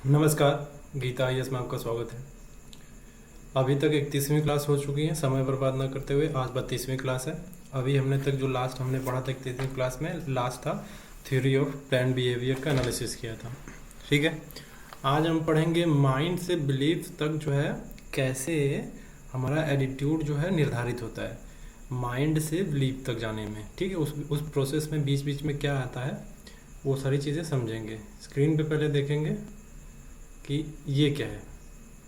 नमस्कार, गीता आईएएस में आपका स्वागत है। अभी तक 31वीं क्लास हो चुकी है। समय बर्बाद ना करते हुए आज 32वीं क्लास है। अभी हमने तक जो लास्ट हमने पढ़ा था 31वीं क्लास में, लास्ट था थ्योरी ऑफ प्लान बिहेवियर का एनालिसिस किया था। ठीक है, आज हम पढ़ेंगे माइंड से बिलीफ तक जो है कैसे हमारा एटीट्यूड जो है निर्धारित होता है माइंड से बिलीफ तक जाने में। ठीक है, उस प्रोसेस में बीच बीच में क्या आता है वो सारी चीज़ें समझेंगे। स्क्रीन पे पहले देखेंगे कि ये क्या है।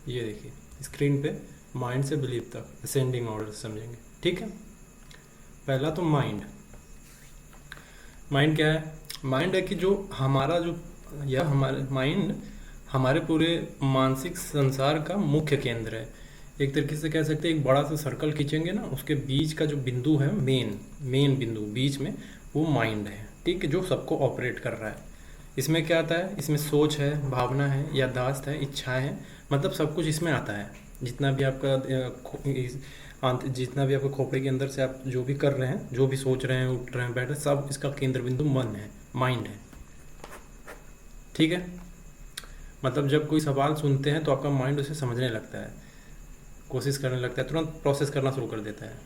ये देखिए स्क्रीन पे माइंड से बिलीफ तक असेंडिंग ऑर्डर समझेंगे। ठीक है, पहला तो माइंड। माइंड क्या है? माइंड है कि जो हमारा जो या हमारे माइंड हमारे पूरे मानसिक संसार का मुख्य केंद्र है। एक तरीके से कह सकते हैं, एक बड़ा सा सर्कल खींचेंगे ना, उसके बीच का जो बिंदु है, मेन बिंदु बीच में, वो माइंड है। ठीक है, जो सबको ऑपरेट कर रहा है। इसमें क्या आता है? इसमें सोच है, भावना है, याददाश्त है, इच्छाएं हैं, मतलब सब कुछ इसमें आता है। जितना भी आपका जितना भी आपके खोपड़े के अंदर से आप जो भी कर रहे हैं, जो भी सोच रहे हैं, उठ रहे हैं, बैठ रहे हैं, सब इसका केंद्र बिंदु मन है, माइंड है। ठीक है, मतलब जब कोई सवाल सुनते हैं तो आपका माइंड उसे समझने लगता है, कोशिश करने लगता है, तुरंत प्रोसेस करना शुरू कर देता है।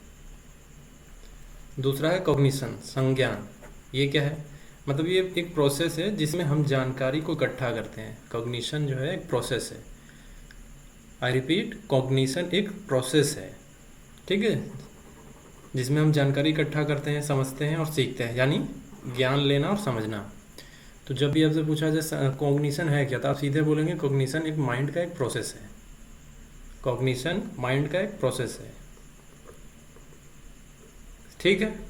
दूसरा है कॉग्निशन, संज्ञान। ये क्या है? मतलब ये एक प्रोसेस है जिसमें हम जानकारी को इकट्ठा करते हैं। कॉग्निशन जो है एक प्रोसेस है। आई रिपीट, कॉग्निशन एक प्रोसेस है। ठीक है, जिसमें हम जानकारी इकट्ठा करते हैं, समझते हैं और सीखते हैं, यानी ज्ञान लेना और समझना। तो जब भी आपसे पूछा जाए कॉग्निशन है क्या, तो आप सीधे बोलेंगे कॉग्निशन एक माइंड का एक प्रोसेस है। कॉग्निशन माइंड का एक प्रोसेस है। ठीक है,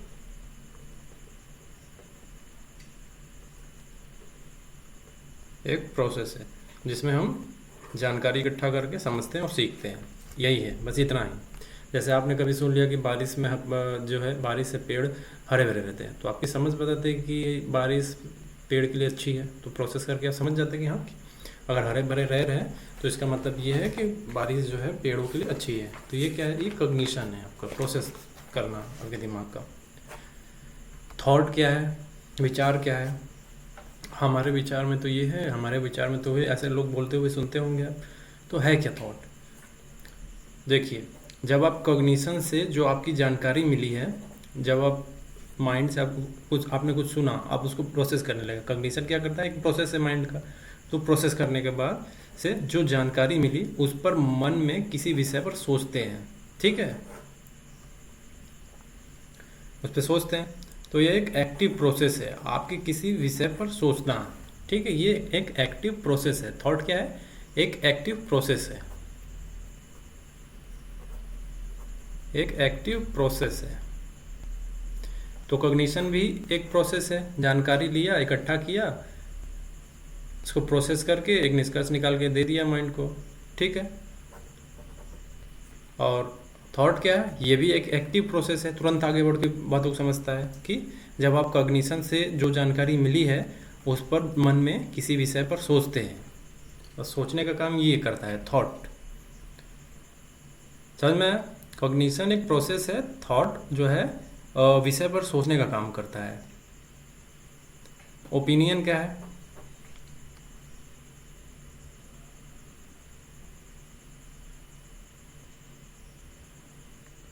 एक प्रोसेस है जिसमें हम जानकारी इकट्ठा करके समझते हैं और सीखते हैं। यही है, बस इतना ही। जैसे आपने कभी सुन लिया कि बारिश में जो है बारिश से पेड़ हरे भरे रहते हैं, तो आपकी समझ बताते हैं कि बारिश पेड़ के लिए अच्छी है, तो प्रोसेस करके आप समझ जाते हैं कि हाँ, अगर हरे भरे रह रहे हैं तो इसका मतलब ये है कि बारिश जो है पेड़ों के लिए अच्छी है। तो ये क्या है? ये कॉग्निशन है, आपका प्रोसेस करना आपके दिमाग का। थॉट क्या है? विचार क्या है? हमारे विचार में तो ये है, हमारे विचार में तो ये, ऐसे लोग बोलते हुए सुनते होंगे आप। तो है क्या थॉट? देखिए, जब आप कॉग्निशन से जो आपकी जानकारी मिली है, जब आप माइंड से आपने कुछ सुना, आप उसको प्रोसेस करने लगे। कॉग्निशन क्या करता है? एक प्रोसेस है माइंड का। तो प्रोसेस करने के बाद से जो जानकारी मिली उस पर मन में किसी विषय पर सोचते हैं। ठीक है, उस पर सोचते हैं। तो ये एक एक्टिव प्रोसेस है, आपके किसी विषय पर सोचना। ठीक है, ये एक एक्टिव प्रोसेस है। थॉट क्या है? एक एक्टिव प्रोसेस है, एक एक्टिव प्रोसेस है। तो कॉग्निशन भी एक प्रोसेस है। जानकारी लिया, इकट्ठा किया, इसको प्रोसेस करके एक निष्कर्ष निकाल के दे दिया माइंड को। ठीक है, और थॉट क्या है? ये भी एक एक्टिव प्रोसेस है, तुरंत आगे बढ़ के बातों को समझता है कि जब आप कॉग्निशन से जो जानकारी मिली है उस पर मन में किसी विषय पर सोचते हैं, और सोचने का काम ये करता है थॉट। समझ में आया? कॉग्निशन एक प्रोसेस है, थॉट जो है विषय पर सोचने का काम करता है। ओपिनियन क्या है?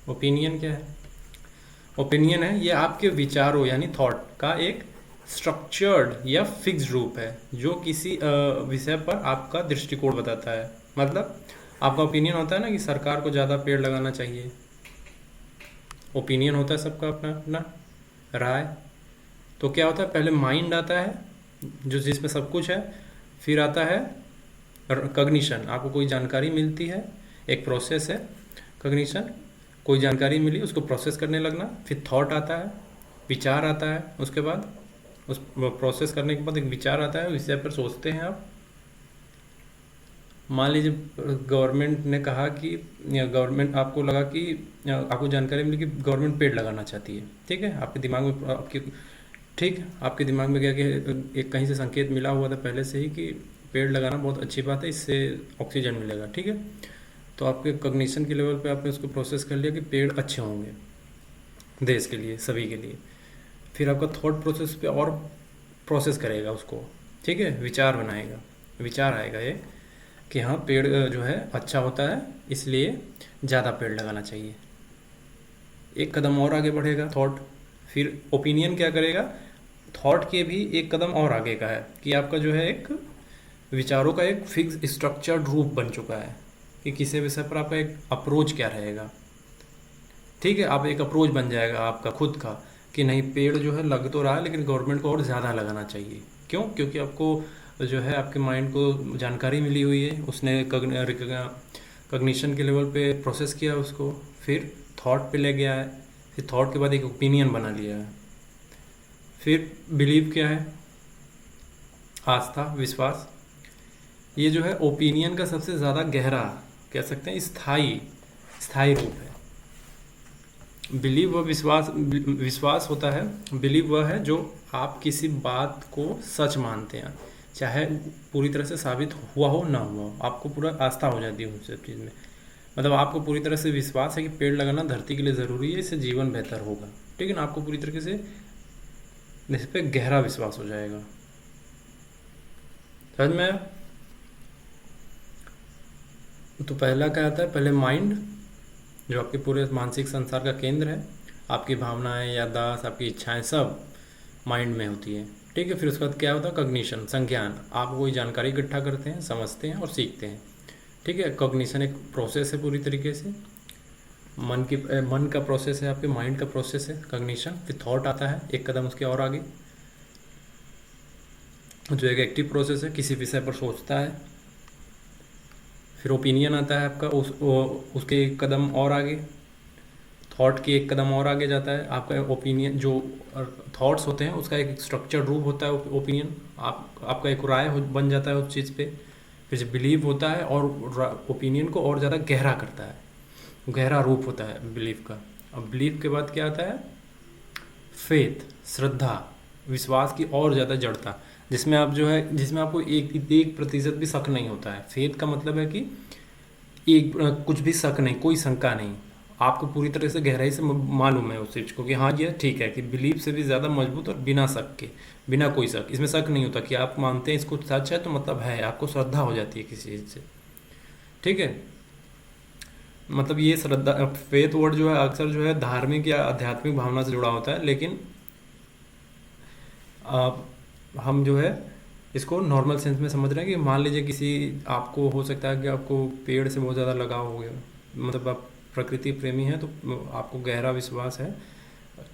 ओपिनियन क्या है? ओपिनियन है ये आपके विचारों यानी थॉट का एक स्ट्रक्चर्ड या फिक्स्ड रूप है, जो किसी विषय पर आपका दृष्टिकोण बताता है। मतलब आपका ओपिनियन होता है ना कि सरकार को ज़्यादा पेड़ लगाना चाहिए। ओपिनियन होता है सबका अपना अपना राय। तो क्या होता है? पहले माइंड आता है, जो जिसमें सब कुछ है। फिर आता है कॉग्निशन, आपको कोई जानकारी मिलती है, एक प्रोसेस है कॉग्निशन। कोई जानकारी मिली, उसको प्रोसेस करने लगना। फिर थॉट आता है, विचार आता है। उसके बाद उस प्रोसेस करने के बाद एक विचार आता है, विषय पर सोचते हैं आप। मान लीजिए गवर्नमेंट ने कहा कि, गवर्नमेंट आपको लगा कि आपको जानकारी मिली कि गवर्नमेंट पेड़ लगाना चाहती है। ठीक है, आपके दिमाग में ठीक है, आपके दिमाग में क्या कि एक कहीं से संकेत मिला हुआ था पहले से ही कि पेड़ लगाना बहुत अच्छी बात है, इससे ऑक्सीजन मिलेगा। ठीक है, तो आपके कॉग्निशन के लेवल पे आपने उसको प्रोसेस कर लिया कि पेड़ अच्छे होंगे देश के लिए, सभी के लिए। फिर आपका थॉट प्रोसेस पे और प्रोसेस करेगा उसको। ठीक है, विचार बनाएगा। विचार आएगा ये कि हाँ पेड़ जो है अच्छा होता है, इसलिए ज़्यादा पेड़ लगाना चाहिए। एक कदम और आगे बढ़ेगा थॉट, फिर ओपिनियन क्या करेगा, थॉट के भी एक कदम और आगे का है कि आपका जो है एक विचारों का एक फिक्स स्ट्रक्चर्ड रूप बन चुका है कि किसी विषय पर आपका एक अप्रोच क्या रहेगा। ठीक है, आप एक अप्रोच बन जाएगा आपका खुद का कि नहीं पेड़ जो है लग तो रहा है लेकिन गवर्नमेंट को और ज़्यादा लगाना चाहिए। क्यों? क्योंकि आपको जो है आपके माइंड को जानकारी मिली हुई है, उसने कग्निशन के लेवल पे प्रोसेस किया उसको, फिर थॉट पे ले गया है, फिर थॉट के बाद एक ओपिनियन बना लिया है, फिर बिलीव क्या है, आस्था, विश्वास। ये जो है ओपिनियन का सबसे ज़्यादा गहरा, कह सकते हैं स्थायी स्थायी रूप है। बिलीव व विश्वास, विश्वास होता है, बिलीव वह है जो आप किसी बात को सच मानते हैं, चाहे पूरी तरह से साबित हुआ हो ना हुआ हो, आपको पूरा आस्था हो जाती है उस सब चीज़ में। मतलब आपको पूरी तरह से विश्वास है कि पेड़ लगाना धरती के लिए ज़रूरी है, इससे जीवन बेहतर होगा। ठीक है ना, आपको पूरी तरीके से इस पर गहरा विश्वास हो जाएगा। समझ में आया? तो पहला क्या आता है, पहले माइंड जो आपके पूरे मानसिक संसार का केंद्र है, आपकी भावनाएं, याददाश्त, आपकी इच्छाएं सब माइंड में होती है। ठीक है, फिर उसके बाद क्या होता है, कॉग्निशन, संज्ञान। आप कोई जानकारी इकट्ठा करते हैं, समझते हैं और सीखते हैं। ठीक है, कॉग्निशन एक प्रोसेस है पूरी तरीके से, मन का प्रोसेस है, आपके माइंड का प्रोसेस है कॉग्निशन। फिर थॉट आता है एक कदम उसके और आगे, जो एक एक्टिव प्रोसेस है, किसी विषय पर सोचता है। फिर ओपिनियन आता है आपका, उसके एक कदम और आगे, थॉट के एक कदम और आगे जाता है आपका ओपिनियन। जो थॉट्स होते हैं उसका एक स्ट्रक्चर्ड रूप होता है ओपिनियन, आपका एक राय बन जाता है उस चीज़ पे। फिर जब बिलीव होता है और ओपिनियन को और ज़्यादा गहरा करता है, गहरा रूप होता है बिलीव का। अब बिलीव के बाद क्या आता है, फेथ, श्रद्धा, विश्वास की और ज़्यादा जड़ता, जिसमें आप जो है, जिसमें आपको 1% भी शक नहीं होता है। फेथ का मतलब है कि एक कुछ भी शक नहीं, कोई शंका नहीं, आपको पूरी तरह से गहराई से मालूम है उस चीज़ को कि हाँ ये ठीक है, कि बिलीव से भी ज़्यादा मजबूत और बिना शक के, बिना कोई शक, इसमें शक नहीं होता कि आप मानते हैं इसको सच है तो मतलब है, आपको श्रद्धा हो जाती है किसी चीज़ से। ठीक है, मतलब ये श्रद्धा, फेथ वर्ड जो है अक्सर जो है धार्मिक या आध्यात्मिक भावना से जुड़ा होता है, लेकिन हम जो है इसको नॉर्मल सेंस में समझ रहे हैं कि मान लीजिए किसी, आपको हो सकता है कि आपको पेड़ से बहुत ज़्यादा लगाव हो गया, मतलब आप प्रकृति प्रेमी हैं, तो आपको गहरा विश्वास है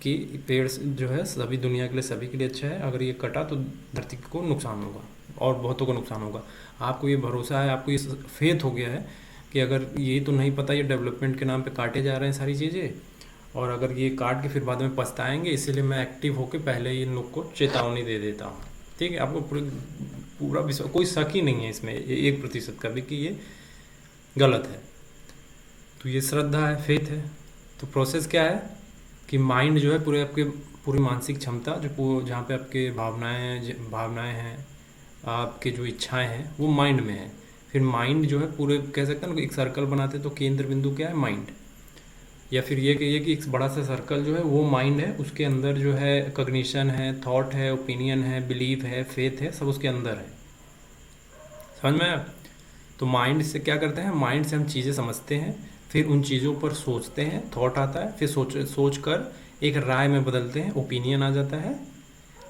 कि पेड़ जो है सभी दुनिया के लिए, सभी के लिए अच्छा है, अगर ये कटा तो धरती को नुकसान होगा और बहुतों को नुकसान होगा। आपको ये भरोसा है, आपको ये फेथ हो गया है कि अगर ये तो नहीं पता ये डेवलपमेंट के नाम पे काटे जा रहे हैं सारी चीज़ें, और अगर ये काट के फिर बाद में पछताएंगे, इसीलिए मैं एक्टिव होकर पहले ही इन लोग को चेतावनी दे देता हूँ। ठीक है, आपको पूरा विश्वास, कोई शक ही नहीं है इसमें 1% का भी कि ये गलत है। तो ये श्रद्धा है, फेथ है। तो प्रोसेस क्या है कि माइंड जो है पूरे आपके, पूरी मानसिक क्षमता जो जहाँ पे आपके भावनाएं हैं, आपके जो इच्छाएं हैं वो माइंड में है। फिर माइंड जो है पूरे, कह सकते हैं ना, एक सर्कल बनाते तो केंद्र बिंदु क्या है, माइंड। या फिर ये कहिए कि एक बड़ा सा सर्कल जो है वो माइंड है, उसके अंदर जो है कॉग्निशन है, थॉट है, ओपिनियन है, बिलीफ है, फेथ है, सब उसके अंदर है। समझ में आया? तो माइंड से क्या करते हैं, माइंड से हम चीज़ें समझते हैं, फिर उन चीज़ों पर सोचते हैं, थॉट आता है, फिर सोच कर एक राय में बदलते हैं, ओपिनियन आ जाता है,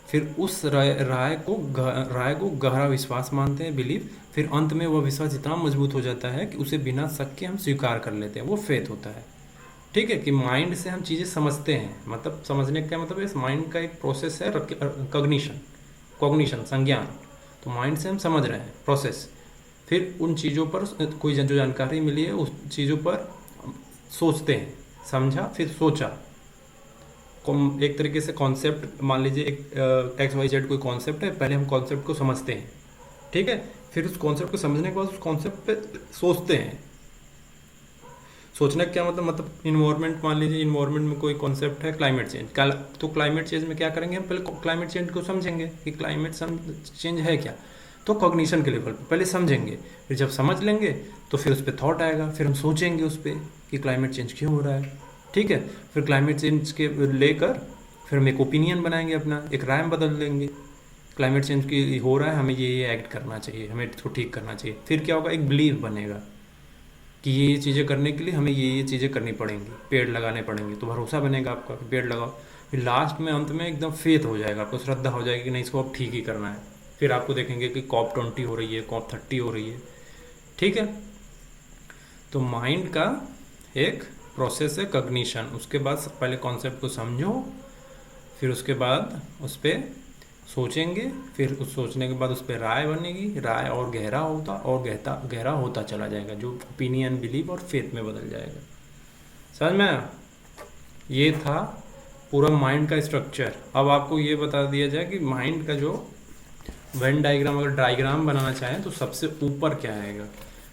फिर उस राय को गहरा विश्वास मानते हैं, बिलीफ। फिर अंत में वह विश्वास इतना मजबूत हो जाता है कि उसे बिना शक के हम स्वीकार कर लेते हैं, वो फेथ होता है। ठीक है, कि माइंड से हम चीज़ें समझते हैं, मतलब समझने का मतलब इस माइंड का एक प्रोसेस है, कॉग्निशन, संज्ञान। तो माइंड से हम समझ रहे हैं, प्रोसेस। फिर उन चीज़ों पर कोई जो जानकारी मिली है उस चीज़ों पर सोचते हैं, समझा, फिर सोचा। एक तरीके से कॉन्सेप्ट, मान लीजिए एक XYZ कोई कॉन्सेप्ट है, पहले हम कॉन्सेप्ट को समझते हैं। ठीक है, फिर उस कॉन्सेप्ट को समझने के बाद उस कॉन्सेप्ट पे सोचते हैं। सोचने का क्या मतलब इन्वायरमेंट, मान लीजिए इन्वायरमेंट में कोई कॉन्सेप्ट है क्लाइमेट चेंज, तो क्लाइमेट चेंज में क्या करेंगे, हम पहले क्लाइमेट चेंज को समझेंगे कि क्लाइमेट चेंज है क्या, तो कॉग्निशन के लेवल पे पहले समझेंगे। फिर जब समझ लेंगे तो फिर उस पर थॉट आएगा, फिर हम सोचेंगे उस पर कि क्लाइमेट चेंज क्यों हो रहा है। ठीक है, फिर क्लाइमेट चेंज के लेकर फिर हम एक ओपिनियन बनाएंगे, अपना एक राय बदल देंगे क्लाइमेट चेंज की हो रहा है, हमें ये एक्ट करना चाहिए, हमें इसको ठीक करना चाहिए। फिर क्या होगा, एक बिलीव बनेगा कि ये चीज़ें करने के लिए हमें ये चीज़ें करनी पड़ेंगी, पेड़ लगाने पड़ेंगे, तो भरोसा बनेगा आपका कि पेड़ लगाओ। फिर लास्ट में अंत में एकदम फेथ हो जाएगा, आपको श्रद्धा हो जाएगी कि नहीं इसको अब ठीक ही करना है। फिर आपको देखेंगे कि COP20 हो रही है, COP30 हो रही है, ठीक है। तो माइंड का एक प्रोसेस है कॉग्निशन। उसके बाद पहले कॉन्सेप्ट को समझो, फिर उसके बाद उस पर सोचेंगे, फिर उस सोचने के बाद उस पर राय बनेगी, राय और गहरा होता और गहरा होता चला जाएगा, जो ओपिनियन, बिलीव और फेथ में बदल जाएगा। समझ में आया? ये था पूरा माइंड का स्ट्रक्चर। अब आपको ये बता दिया जाए कि माइंड का जो वेन डायग्राम, अगर डायग्राम बनाना चाहें तो सबसे ऊपर क्या आएगा?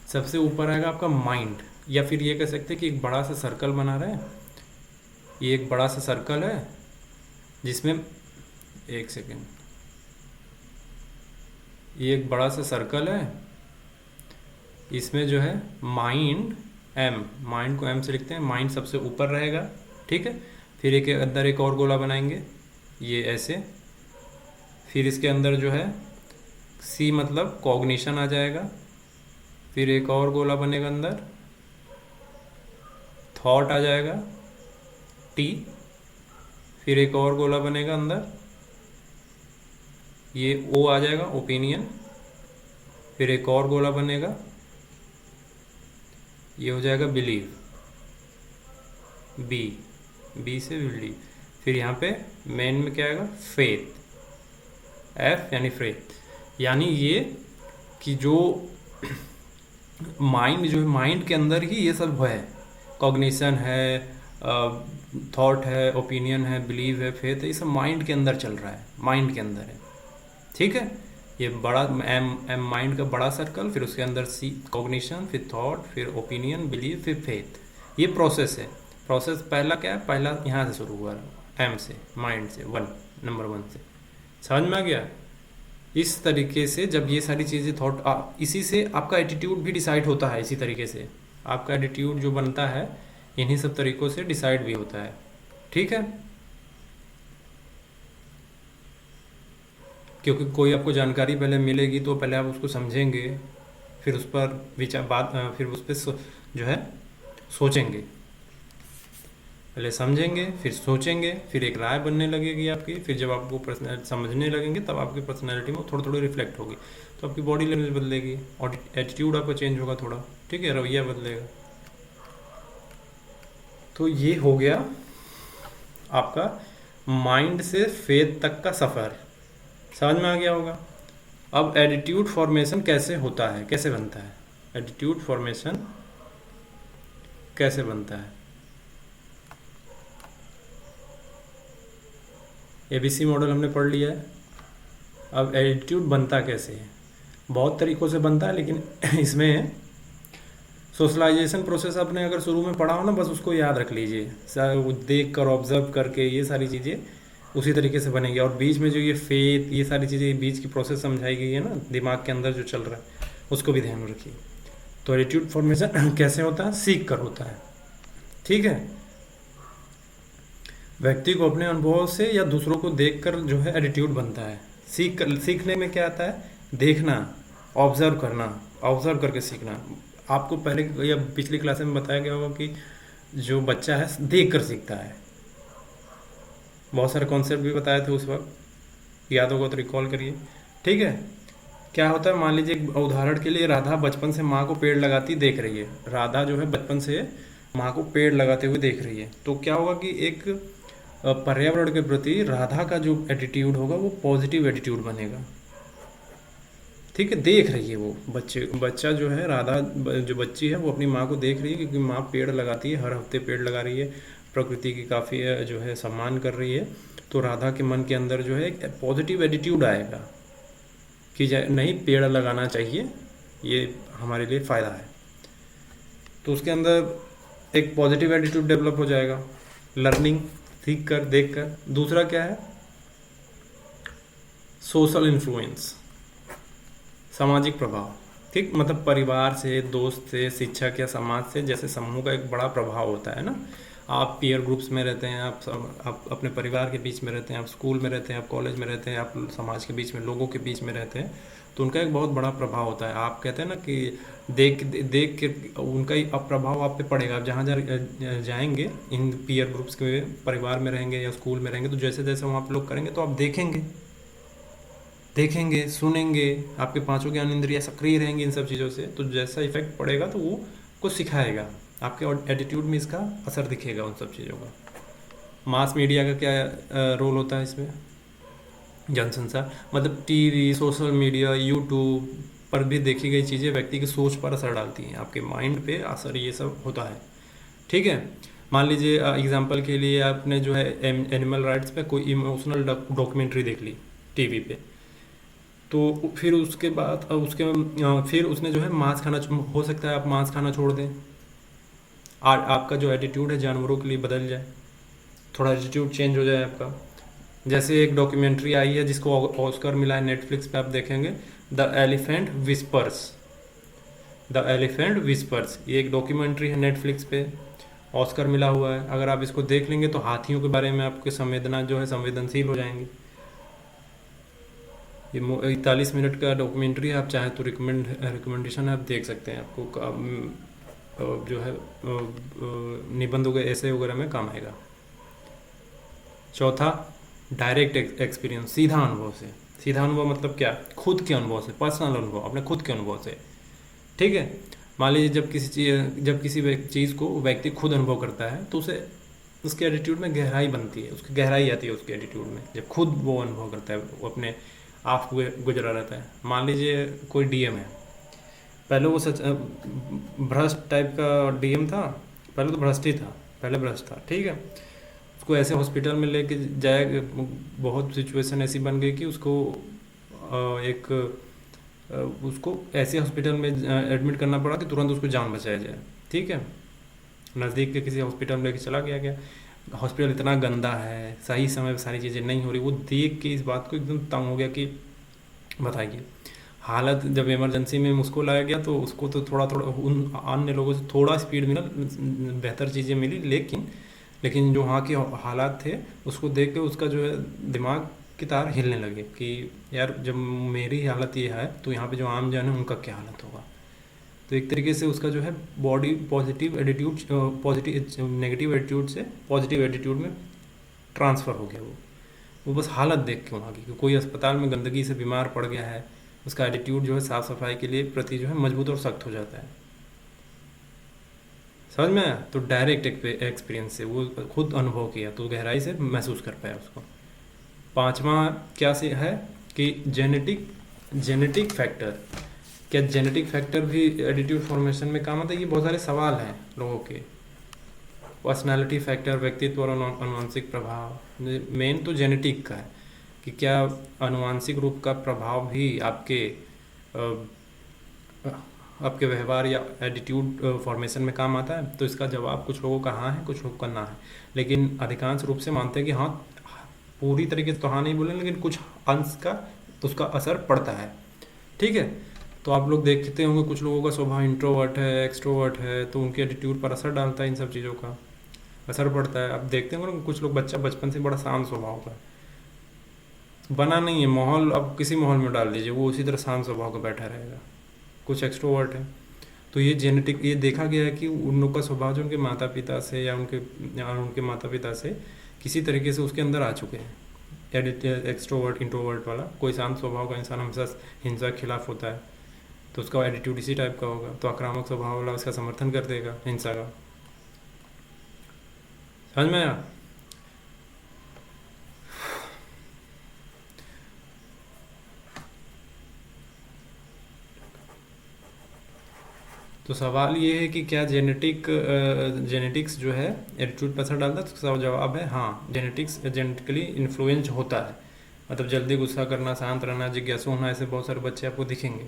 सबसे ऊपर आएगा आपका माइंड, या फिर ये कह सकते हैं कि एक बड़ा सा सर्कल बना रहे हैं। ये एक बड़ा सा सर्कल है जिसमें, एक सेकेंड, ये एक बड़ा सा सर्कल है, इसमें जो है माइंड एम, माइंड को एम से लिखते हैं, माइंड सबसे ऊपर रहेगा, ठीक है। फिर एक अंदर एक और गोला बनाएंगे, ये ऐसे। फिर इसके अंदर जो है सी मतलब कॉग्निशन आ जाएगा। फिर एक और गोला बनेगा अंदर, थॉट आ जाएगा, टी। फिर एक और गोला बनेगा अंदर, ये ओ आ जाएगा, ओपिनियन। फिर एक और गोला बनेगा, ये हो जाएगा बिलीव, बी, बी से बिलीव। फिर यहाँ पे मेन में क्या आएगा, फेथ, एफ यानी फेथ। यानी ये कि जो माइंड, जो माइंड के अंदर ही ये सब है, कॉग्निशन है, थॉट है, ओपिनियन है, बिलीव है, फेथ है, ये सब माइंड के अंदर चल रहा है, माइंड के अंदर है, ठीक है। ये बड़ा एम माइंड का बड़ा सर्कल, फिर उसके अंदर सी कॉग्निशन, फिर थॉट, फिर ओपिनियन, बिलीव, फिर फेथ। ये प्रोसेस है। प्रोसेस पहला क्या है, पहला यहाँ से शुरू हुआ, एम से, माइंड से, नंबर 1 से। समझ में आ गया? इस तरीके से जब ये सारी चीज़ें थॉट, इसी से आपका एटीट्यूड भी डिसाइड होता है। इसी तरीके से आपका एटीट्यूड जो बनता है, इन्हीं सब तरीक़ों से डिसाइड भी होता है, ठीक है। क्योंकि कोई आपको जानकारी पहले मिलेगी तो पहले आप उसको समझेंगे, फिर उस पर विचार, फिर उस पर जो है सोचेंगे। पहले समझेंगे, फिर सोचेंगे, फिर एक राय बनने लगेगी आपकी। फिर जब आपको पर्सनल समझने लगेंगे तब आपकी पर्सनैलिटी में थोड़ी थोड़ी रिफ्लेक्ट होगी, तो आपकी बॉडी लैंग्वेज बदलेगी और एटीट्यूड आपका चेंज होगा थोड़ा, ठीक है, रवैया बदलेगा। तो ये हो गया आपका माइंड से फेथ तक का सफ़र। समझ में आ गया होगा। अब एटीट्यूड फॉर्मेशन कैसे होता है, कैसे बनता है, एटीट्यूड फॉर्मेशन कैसे बनता है? ABC मॉडल हमने पढ़ लिया है। अब एटीट्यूड बनता कैसे है? बहुत तरीक़ों से बनता है, लेकिन इसमें सोशलाइजेशन प्रोसेस आपने अगर शुरू में पढ़ा हो ना, बस उसको याद रख लीजिए, देख कर, ऑब्जर्व करके, ये सारी चीज़ें उसी तरीके से बनेगी। और बीच में जो ये फेथ, ये सारी चीज़ें बीच की प्रोसेस समझाई गई है ना, दिमाग के अंदर जो चल रहा है, उसको भी ध्यान में रखिए। तो एटीट्यूड फॉर्मेशन कैसे होता है? सीख कर होता है, ठीक है। व्यक्ति को अपने अनुभव से या दूसरों को देखकर जो है एटीट्यूड बनता है। सीखने में क्या आता है? देखना, ऑब्जर्व करना, ऑब्जर्व करके सीखना। आपको पहले या पिछली क्लास में बताया गया होगा कि जो बच्चा है देख कर सीखता है। बहुत सारे कॉन्सेप्ट भी बताए थे उस वक्त, याद होगा तो रिकॉल करिए, ठीक है। क्या होता है, मान लीजिए एक उदाहरण के लिए, राधा बचपन से माँ को पेड़ लगाती देख रही है। राधा जो है बचपन से माँ को पेड़ लगाते हुए देख रही है। तो क्या होगा कि एक पर्यावरण के प्रति राधा का जो एटीट्यूड होगा वो पॉजिटिव एटीट्यूड बनेगा, ठीक है। देख रही है वो बच्चा जो है, राधा जो बच्ची है वो अपनी माँ को देख रही है, क्योंकि माँ पेड़ लगाती है, हर हफ्ते पेड़ लगा रही है, प्रकृति की काफ़ी जो है सम्मान कर रही है। तो राधा के मन के अंदर जो है एक पॉजिटिव एटीट्यूड आएगा कि नहीं, पेड़ लगाना चाहिए, ये हमारे लिए फ़ायदा है। तो उसके अंदर एक पॉजिटिव एटीट्यूड डेवलप हो जाएगा, लर्निंग, सीख कर, देख कर। दूसरा क्या है? सोशल इन्फ्लुएंस, सामाजिक प्रभाव, ठीक। मतलब परिवार से, दोस्त से, शिक्षक या समाज से, जैसे समूह का एक बड़ा प्रभाव होता है ना। आप पीयर ग्रुप्स में रहते हैं, आप अपने परिवार के बीच में रहते हैं, आप स्कूल में रहते हैं, आप कॉलेज में रहते हैं, आप समाज के बीच में, लोगों के बीच में रहते हैं, तो उनका एक बहुत बड़ा प्रभाव होता है। आप कहते हैं ना कि देख देख के उनका ही अब प्रभाव आप पे पड़ेगा। आप जहाँ जहाँ जाएंगे, इन पीयर ग्रुप्स के परिवार में रहेंगे या स्कूल में रहेंगे, तो जैसे जैसे वहाँ पे लोग करेंगे तो आप देखेंगे, देखेंगे, सुनेंगे, आपके पांचों ज्ञान इंद्रियाँ सक्रिय रहेंगी इन सब चीज़ों से, तो जैसा इफेक्ट पड़ेगा तो वो कुछ सिखाएगा, आपके एटीट्यूड में इसका असर दिखेगा उन सब चीज़ों का। मास मीडिया का क्या रोल होता है इसमें? जनसंचार मतलब टीवी, सोशल मीडिया, यूट्यूब पर भी देखी गई चीज़ें व्यक्ति की सोच पर असर डालती हैं, आपके माइंड पे असर ये सब होता है। ठीक है, मान लीजिए एग्जांपल के लिए आपने जो है एनिमल राइट्स पे कोई इमोशनल डॉक्यूमेंट्री देख ली टीवी पे, तो फिर उसके बाद फिर उसने जो है मांस खाना हो सकता है आप मांस खाना छोड़ दें, आपका जो एटीट्यूड है जानवरों के लिए बदल जाए, थोड़ा एटीट्यूड चेंज हो जाए आपका। जैसे एक डॉक्यूमेंट्री आई है जिसको ऑस्कर मिला है, नेटफ्लिक्स पे आप देखेंगे, the elephant whispers. The elephant whispers, ये एक डॉक्यूमेंट्री है नेटफ्लिक्स पे, ऑस्कर मिला हुआ है। अगर आप इसको देख लेंगे तो हाथियों के बारे में आपकी संवेदना जो है संवेदनशील हो जाएंगी। ये 41 मिनट का डॉक्यूमेंट्री है, आप चाहे तो रिकमेंडेशन है, आप देख सकते हैं, आपको जो है निबंध वगैरह ऐसे वगैरह में काम आएगा। चौथा, डायरेक्ट एक्सपीरियंस, सीधा अनुभव से। सीधा अनुभव मतलब क्या? खुद के अनुभव से, पर्सनल अनुभव, अपने खुद के अनुभव से। ठीक है, मान लीजिए जब किसी चीज़ को व्यक्ति खुद अनुभव करता है तो उसे उसके एटीट्यूड में गहराई बनती है, उसकी गहराई आती है उसके एटीट्यूड में, जब खुद वो अनुभव करता है, वो अपने आप को गुजरा रहता है। मान लीजिए कोई डीएम है, पहले वो सच भ्रष्ट टाइप का डीएम था, पहले तो भ्रष्ट ही था, पहले भ्रष्ट था, ठीक है। उसको ऐसे हॉस्पिटल में लेके जाए, बहुत सिचुएशन ऐसी बन गई कि उसको ऐसे हॉस्पिटल में एडमिट करना पड़ा कि तुरंत उसको जान बचाया जाए। ठीक है, नज़दीक के किसी हॉस्पिटल में लेके चला गया, हॉस्पिटल इतना गंदा है, सही समय पर सारी चीज़ें नहीं हो रही। वो देख के इस बात को एकदम तंग हो गया कि बताइए, हालत जब इमरजेंसी में उसको लाया गया तो उसको तो थोड़ा उन अन्य लोगों से थोड़ा स्पीड मिला, बेहतर चीज़ें मिली, लेकिन जो वहाँ के हालात थे उसको देख के उसका जो है दिमाग की तार हिलने लगे कि यार जब मेरी हालत ये है तो यहाँ पे जो आम जन है उनका क्या हालत होगा। तो एक तरीके से उसका जो है बॉडी नेगेटिव एटीट्यूड से पॉजिटिव एटीट्यूड में ट्रांसफ़र हो गया। वो बस हालत देख के वहाँ की कि कोई अस्पताल में गंदगी से बीमार पड़ गया है, उसका एटीट्यूड जो है साफ़ सफाई के लिए प्रति जो है मजबूत और सख्त हो जाता है। समझ में आया? तो डायरेक्ट एक्सपीरियंस से वो खुद अनुभव किया तो गहराई से महसूस कर पाया उसको। पांचवा क्या से है कि जेनेटिक फैक्टर। क्या जेनेटिक फैक्टर भी एटीट्यूड फॉर्मेशन में काम आता है? ये बहुत सारे सवाल हैं लोगों के। पर्सनालिटी फैक्टर, व्यक्तित्व और अनुवांशिक प्रभाव। मेन तो जेनेटिक का है कि क्या अनुवांशिक रूप का प्रभाव भी आपके व्यवहार या एटीट्यूड फॉर्मेशन में काम आता है। तो इसका जवाब कुछ लोगों का हाँ है, कुछ लोगों का ना है, लेकिन अधिकांश रूप से मानते हैं कि हाँ, पूरी तरीके से तो हाँ नहीं बोले, लेकिन कुछ अंश का उसका असर पड़ता है। ठीक है, तो आप लोग देखते होंगे कुछ लोगों का स्वभाव इंट्रोवर्ट है, एक्सट्रोवर्ट है, तो उनके एटीट्यूड पर असर डालता है, इन सब चीज़ों का असर पड़ता है। आप देखते होंगे कुछ लोग बच्चा बचपन से बड़ा शांत स्वभाव का बना नहीं है, माहौल अब किसी माहौल में डाल दीजिए वो उसी तरह शांत स्वभाव का बैठा रहेगा। कुछ एक्सट्रोवर्ट है, तो ये जेनेटिक, ये देखा गया है कि उन लोग का स्वभाव जो उनके माता पिता से या उनके माता पिता से किसी तरीके से उसके अंदर आ चुके हैं। एक्सट्रोवर्ट इंट्रोवर्ट वाला कोई शांत स्वभाव का इंसान हमेशा हिंसा के खिलाफ होता है, तो उसका एटीट्यूड इसी टाइप का होगा। तो आक्रामक स्वभाव वाला उसका समर्थन कर देगा हिंसा का। समझ में आया? तो सवाल ये है कि क्या जेनेटिक्स जो है एटीट्यूड पर असर डालता है? तो उसका जवाब है हाँ, जेनेटिकली इन्फ्लुएंस होता है। मतलब जल्दी गुस्सा करना, शांत रहना, जिज्ञासु होना, ऐसे बहुत सारे बच्चे आपको दिखेंगे,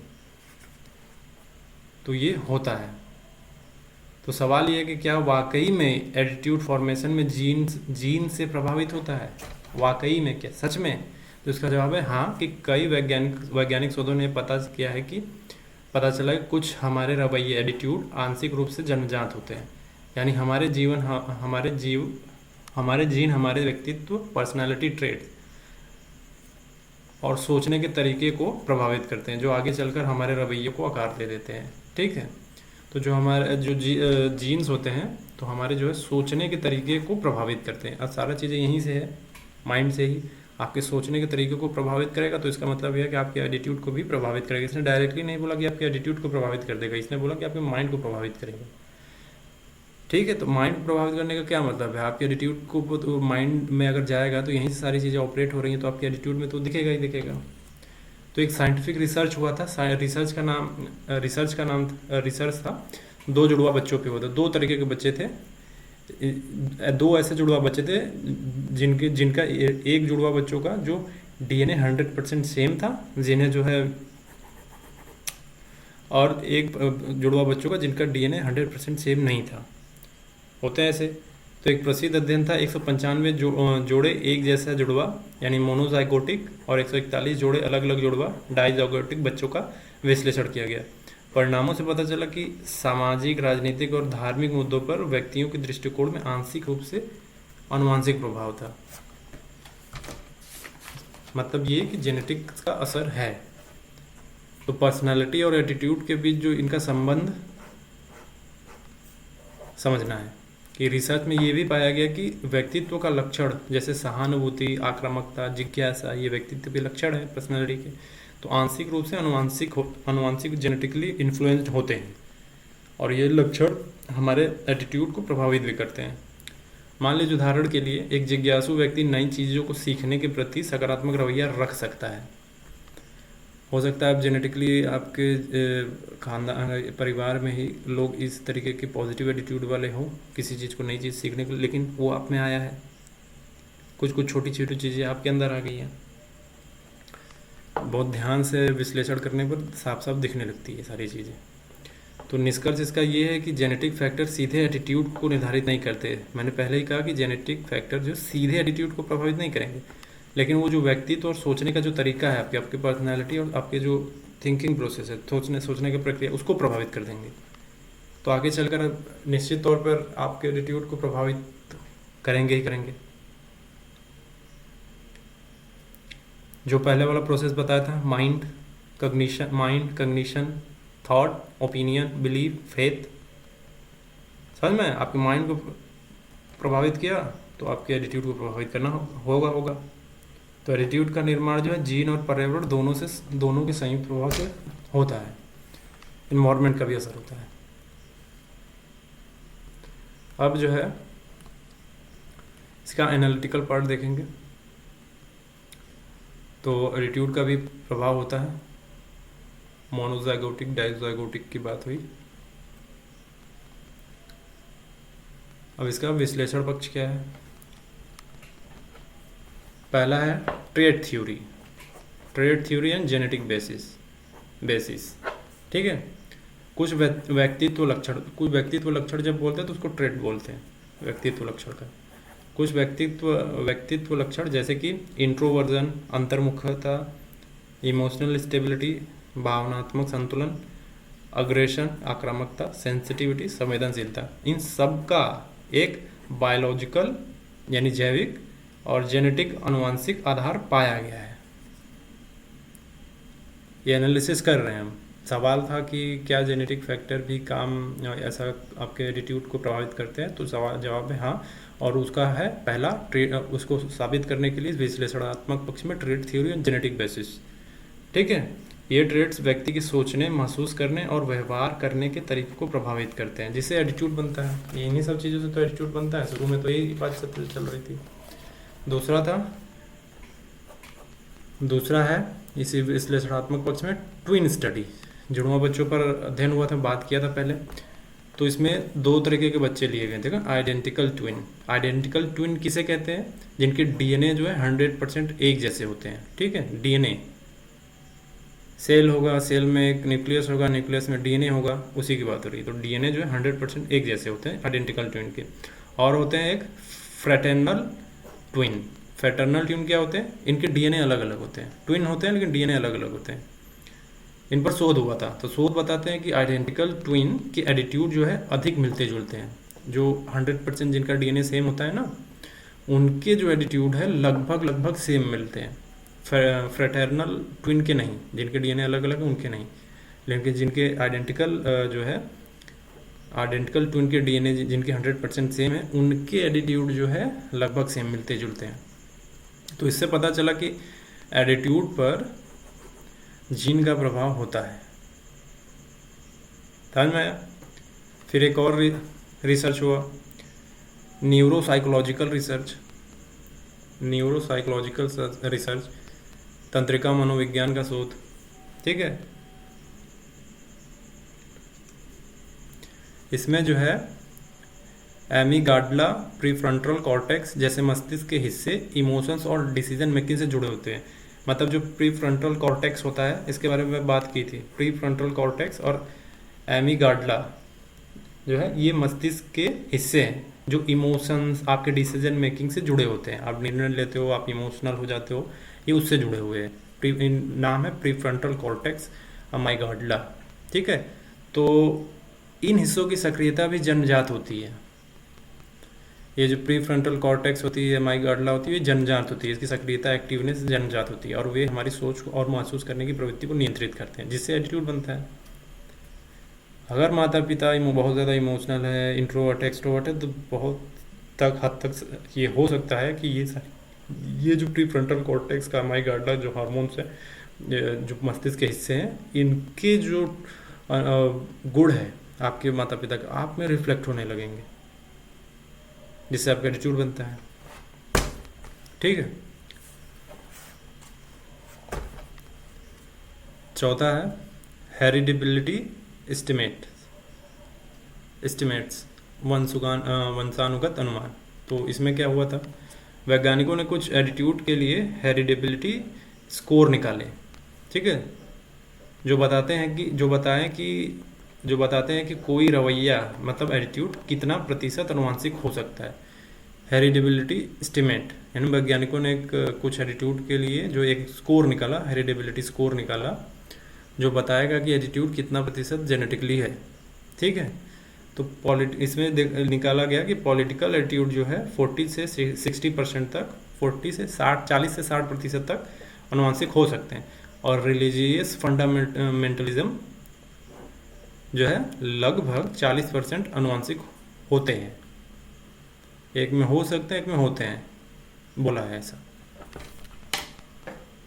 तो ये होता है। तो सवाल ये है कि क्या वाकई में एटीट्यूड फॉर्मेशन में जीन से प्रभावित होता है? वाकई में, क्या सच में? तो इसका जवाब है हाँ, कि कई वैज्ञानिक शोधों ने पता किया है कि पता चला कि कुछ हमारे रवैये एटीट्यूड आंशिक रूप से जन्मजात होते हैं। यानी हमारे जीन हमारे व्यक्तित्व, पर्सनालिटी ट्रेट और सोचने के तरीके को प्रभावित करते हैं, जो आगे चलकर हमारे रवैये को आकार दे देते हैं। ठीक है, तो जो हमारे जीन्स होते हैं तो हमारे जो है सोचने के तरीके को प्रभावित करते हैं। अब सारा चीज़ें यहीं से है, माइंड से ही आपके सोचने के तरीके को प्रभावित करेगा, तो इसका मतलब यह है कि आपके एटीट्यूड को भी प्रभावित करेगा। इसने डायरेक्टली नहीं बोला कि आपके एटीट्यूड को प्रभावित कर देगा, इसने बोला कि आपके माइंड को प्रभावित करेगा। ठीक है, तो माइंड को प्रभावित करने का क्या मतलब है? आपके एटीट्यूड को तो माइंड में अगर जाएगा तो यहीं से सारी चीज़ें ऑपरेट हो रही हैं, तो आपके एटीट्यूड में तो दिखेगा ही दिखेगा। तो एक साइंटिफिक रिसर्च हुआ था, रिसर्च था, 2 जुड़वा बच्चों पे हुआ था। 2 तरीके के बच्चे थे, 2 ऐसे जुड़वा बच्चे थे जिनका एक जुड़वा बच्चों का जो डीएनए 100% सेम था, जिन्हें जो है, और एक जुड़वा बच्चों का जिनका डीएनए 100% सेम नहीं था। होते हैं ऐसे। तो एक प्रसिद्ध अध्ययन था, 195 जोड़े एक जैसा जुड़वा यानी मोनोजाइगोटिक और 141 जोड़े अलग अलग जुड़वा डाइजाइगोटिक बच्चों का विश्लेषण किया गया। परिणामों से पता चला कि सामाजिक, राजनीतिक और धार्मिक मुद्दों पर व्यक्तियों के दृष्टिकोण में आंशिक रूप से अनुवांशिक प्रभाव था। मतलब ये कि जेनेटिक्स का असर है। तो पर्सनालिटी और एटीट्यूड के बीच जो इनका संबंध समझना है कि रिसर्च में ये भी पाया गया कि व्यक्तित्व का लक्षण जैसे सहानुभूति, आक्रामकता, जिज्ञासा, ये व्यक्तित्व के लक्षण है पर्सनालिटी के, तो आंशिक रूप से अनुवांशिक जेनेटिकली इन्फ्लुएंस्ड होते हैं, और ये लक्षण हमारे एटीट्यूड को प्रभावित भी करते हैं। मान लीजिए उदाहरण के लिए एक जिज्ञासु व्यक्ति नई चीज़ों को सीखने के प्रति सकारात्मक रवैया रख सकता है। हो सकता है आप जेनेटिकली आपके खानदान परिवार में ही लोग इस तरीके के पॉजिटिव एटीट्यूड वाले हों किसी चीज़ को, नई चीज़ सीखने के लिए, लेकिन वो आप में आया है, कुछ छोटी छोटी चीज़ें आपके अंदर आ गई हैं। बहुत ध्यान से विश्लेषण करने पर साफ साफ दिखने लगती है सारी चीज़ें। तो निष्कर्ष इसका ये है कि जेनेटिक फैक्टर सीधे एटीट्यूड को निर्धारित नहीं करते। मैंने पहले ही कहा कि जेनेटिक फैक्टर जो सीधे एटीट्यूड को प्रभावित नहीं करेंगे, लेकिन वो जो व्यक्तित्व और सोचने का जो तरीका है आपके पर्सनैलिटी और आपके जो थिंकिंग प्रोसेस है, सोचने की प्रक्रिया, उसको प्रभावित कर देंगे। तो आगे चलकर निश्चित तौर पर आपके एटीट्यूड को प्रभावित करेंगे ही करेंगे। जो पहले वाला प्रोसेस बताया था, mind, cognition, thought, opinion, believe, faith, समझ में आपके माइंड को प्रभावित किया तो आपके एटीट्यूड को प्रभावित करना होगा। तो एटीट्यूड का निर्माण जो है जीन और पर्यावरण दोनों के संयुक्त प्रभाव से होता है। इन्वायरमेंट का भी असर होता है। अब जो है इसका एनालिटिकल पार्ट देखेंगे तो एटीट्यूड का भी प्रभाव होता है। मोनोजाइगोटिक, डाइजाइगोटिक की बात हुई। अब इसका विश्लेषण पक्ष क्या है? पहला है trait theory and genetic basis. ठीक है, कुछ व्यक्तित्व लक्षण जब बोलते हैं तो उसको ट्रेट बोलते हैं, व्यक्तित्व लक्षण का। कुछ व्यक्तित्व लक्षण जैसे कि इंट्रोवर्जन, अंतर्मुखता, इमोशनल स्टेबिलिटी, भावनात्मक संतुलन, अग्रेशन, आक्रामकता, सेंसिटिविटी, संवेदनशीलता, इन सब का एक बायोलॉजिकल यानी जैविक और जेनेटिक अनुवांशिक आधार पाया गया है। ये एनालिसिस कर रहे हैं हम। सवाल था कि क्या जेनेटिक फैक्टर भी काम ऐसा आपके एटीट्यूड को प्रभावित करते हैं, तो जवाब है हाँ, और उसका है पहला उसको साबित करने के लिए विश्लेषणात्मक पक्ष में ट्रेट थ्योरी और जेनेटिक बेसिस। ठीक है, ये ट्रेट्स व्यक्ति के सोचने, महसूस करने और व्यवहार करने के तरीके को प्रभावित करते हैं, जिससे एटीट्यूड बनता है। इन्हीं सब चीज़ों से तो एटीट्यूड बनता है। शुरू में तो यही बात चल रही थी। दूसरा है इसी विश्लेषणात्मक पक्ष में ट्विन स्टडी, जुड़वा बच्चों पर अध्ययन हुआ था, बात किया था पहले। तो इसमें 2 तरीके के बच्चे लिए गए थे। आइडेंटिकल ट्विन किसे कहते हैं? जिनके डीएनए जो है 100% एक जैसे होते हैं। ठीक है, डीएनए, सेल होगा, सेल में एक न्यूक्लियस होगा, न्यूक्लियस में डीएनए होगा, उसी की बात हो रही है। तो डीएनए जो है 100% एक जैसे होते हैं आइडेंटिकल ट्विन के। और होते हैं एक फ्रेटर्नल ट्विन क्या होते हैं? इनके डीएनए अलग अलग होते हैं, ट्विन होते हैं लेकिन डीएनए अलग अलग होते हैं। इन पर शोध हुआ था, तो शोध बताते हैं कि आइडेंटिकल ट्विन के एटीट्यूड जो है अधिक मिलते जुलते हैं, जो 100% जिनका डीएनए सेम होता है ना, उनके जो एटीट्यूड है लगभग लगभग सेम मिलते हैं। फ्रेटर्नल ट्विन के नहीं, जिनके डीएनए अलग अलग है उनके नहीं, लेकिन जिनके आइडेंटिकल जो है आइडेंटिकल ट्विन के डीएनए जिनके 100% सेम है, उनके एटीट्यूड जो है लगभग सेम मिलते जुलते हैं। तो इससे पता चला कि एटीट्यूड पर जीन का प्रभाव होता है। समझ में आया? फिर एक और रिसर्च हुआ, न्यूरोसाइकोलॉजिकल रिसर्च, तंत्रिका मनोविज्ञान का शोध। ठीक है, इसमें जो है एमिगाडला, प्रीफ्रंटल कॉर्टेक्स जैसे मस्तिष्क के हिस्से इमोशंस और डिसीजन मेकिंग से जुड़े होते हैं। मतलब जो प्रीफ्रंटल कॉर्टेक्स होता है, इसके बारे में बात की थी। प्रीफ्रंटल कॉर्टेक्स और एमिगाडला जो है ये मस्तिष्क के हिस्से हैं जो इमोशंस, आपके डिसीजन मेकिंग से जुड़े होते हैं। आप निर्णय लेते हो, आप इमोशनल हो जाते हो, ये उससे जुड़े हुए हैं। नाम है प्रीफ्रंटल कॉर्टेक्स एमिगाडला। ठीक है, तो इन हिस्सों की सक्रियता भी जन्मजात होती है। ये जो प्रीफ्रंटल कॉर्टेक्स होती है, एमिगाडला होती है, ये जन्मजात होती है, इसकी सक्रियता, एक्टिवनेस जन्मजात होती है, और वे हमारी सोच को और महसूस करने की प्रवृत्ति को नियंत्रित करते हैं, जिससे एटीट्यूड बनता है। अगर माता पिता बहुत ज़्यादा इमोशनल है, इंट्रोवर्ट, एक्सट्रोवर्ट है, तो बहुत हद तक ये हो सकता है कि ये जो प्रीफ्रंटल कॉर्टेक्स का एमिगाडला जो हार्मोन्स है, जो मस्तिष्क के हिस्से हैं, इनके जो गुण है आपके माता पिता का आप में रिफ्लेक्ट होने लगेंगे, जिससे आपका एटीट्यूड बनता है। ठीक है, चौथा है हेरिडिबिलिटी एस्टिमेट्स, वंशानुगत अनुमान। तो इसमें क्या हुआ था, वैज्ञानिकों ने कुछ एटीट्यूड के लिए हेरिडिबिलिटी स्कोर निकाले। ठीक है, जो बताते हैं कि कोई रवैया, मतलब एटीट्यूड कितना प्रतिशत अनुवांशिक हो सकता है। हेरिडिबिलिटी एस्टिमेट यानी वैज्ञानिकों ने कुछ एटीट्यूड के लिए जो एक स्कोर निकाला, हेरिडिबिलिटी स्कोर निकाला, जो बताएगा कि एटीट्यूड कितना प्रतिशत जेनेटिकली है। ठीक है, तो इसमें निकाला गया कि पॉलिटिकल एटीट्यूड जो है 40 से 60% तक, 40 से 60% तक अनुवांशिक हो सकते हैं, और रिलीजियस फंडामेंटलिज्म जो है लगभग 40% अनुवांशिक होते हैं। एक में हो सकते हैं, एक में होते हैं, बोला है ऐसा।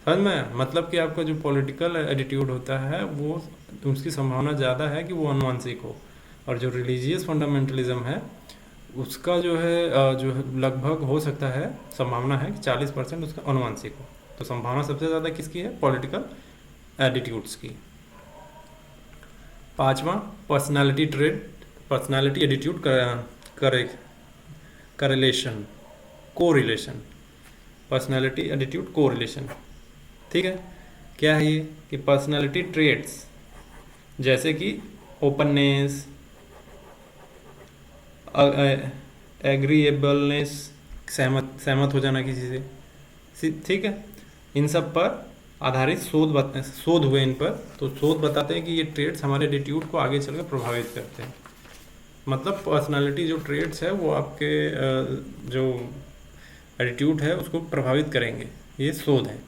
समझ में? मतलब कि आपका जो पॉलिटिकल एटीट्यूड होता है वो उसकी संभावना ज़्यादा है कि वो अनुवांशिक हो, और जो रिलीजियस फंडामेंटलिज्म है उसका जो है लगभग हो सकता है, संभावना है कि 40% उसका अनुवांशिक हो। तो संभावना सबसे ज़्यादा किसकी है? पॉलिटिकल एटीट्यूड्स की। पांचवा, personality attitude correlation, personality attitude correlation. ठीक है, क्या है ये कि पर्सनालिटी ट्रेट्स जैसे कि ओपननेस, एग्रीएबलनेस, सहमत हो जाना किसी से, ठीक है, इन सब पर आधारित शोध हुए इन पर। तो शोध बताते हैं कि ये ट्रेड्स हमारे एटीट्यूड को आगे चलकर प्रभावित करते हैं। मतलब पर्सनालिटी जो ट्रेड्स है वो आपके जो एटीट्यूड है उसको प्रभावित करेंगे। ये शोध है,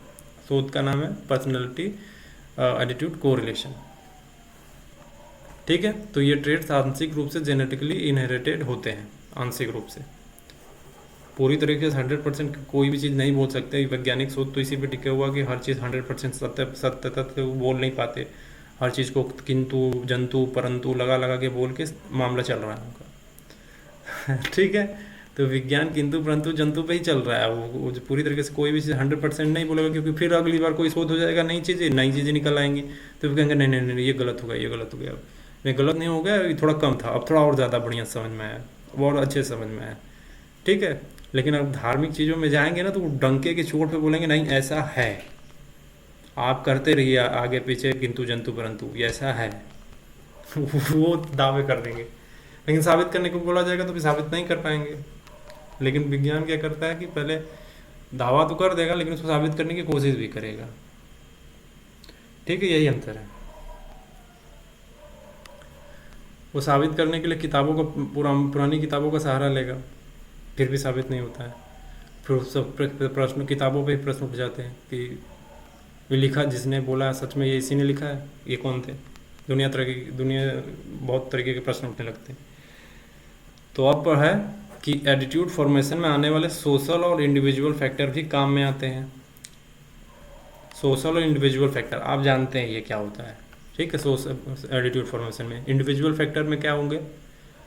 शोध का नाम है पर्सनालिटी एटीट्यूड कोरिलेशन। ठीक है, तो ये ट्रेड्स आंशिक रूप से जेनेटिकली इनहेरिटेड होते हैं, आंशिक रूप से। पूरी तरीके से 100% कोई भी चीज़ नहीं बोल सकते। वैज्ञानिक शोध तो इसी पे टिके हुआ कि हर चीज़ 100% सत्य तथ्य बोल नहीं पाते। हर चीज़ को किंतु, जंतु, परंतु लगा के बोल के मामला चल रहा है उनका। ठीक है, तो विज्ञान किंतु परंतु जंतु पे ही चल रहा है। वो पूरी तरीके से कोई भी चीज़ 100% नहीं बोलेगा, क्योंकि फिर अगली बार कोई शोध हो जाएगा, नई चीज़ें निकल आएंगी, तो कहेंगे नहीं ये गलत हो गया, नहीं गलत नहीं हो गया, ये थोड़ा कम था, अब थोड़ा और ज़्यादा बढ़िया समझ में आया, और अच्छे समझ में आया। ठीक है, लेकिन अब धार्मिक चीज़ों में जाएंगे ना तो वो डंके की चोट पे बोलेंगे नहीं ऐसा है, आप करते रहिए आगे पीछे किंतु जंतु परंतु, ये ऐसा है। वो दावे कर देंगे, लेकिन साबित करने को बोला जाएगा तो भी साबित नहीं कर पाएंगे। लेकिन विज्ञान क्या करता है कि पहले दावा तो कर देगा लेकिन उसको साबित करने की कोशिश भी करेगा। ठीक है, यही अंतर है। वो साबित करने के लिए किताबों का पुरानी किताबों का सहारा लेगा, फिर भी साबित नहीं होता है। फिर सब प्रश्न किताबों पे ही प्रश्न उठ जाते हैं कि ये लिखा जिसने बोला सच में ये इसी ने लिखा है, ये कौन थे। दुनिया बहुत तरीके के प्रश्न उठने लगते हैं। तो अब पर है कि एटीट्यूड फॉर्मेशन में आने वाले सोशल और इंडिविजुअल फैक्टर भी काम में आते हैं। सोशल और इंडिविजुअल फैक्टर आप जानते हैं ये क्या होता है, ठीक है। सोशल एटीट्यूड फॉर्मेशन में इंडिविजुअल फैक्टर में क्या होंगे,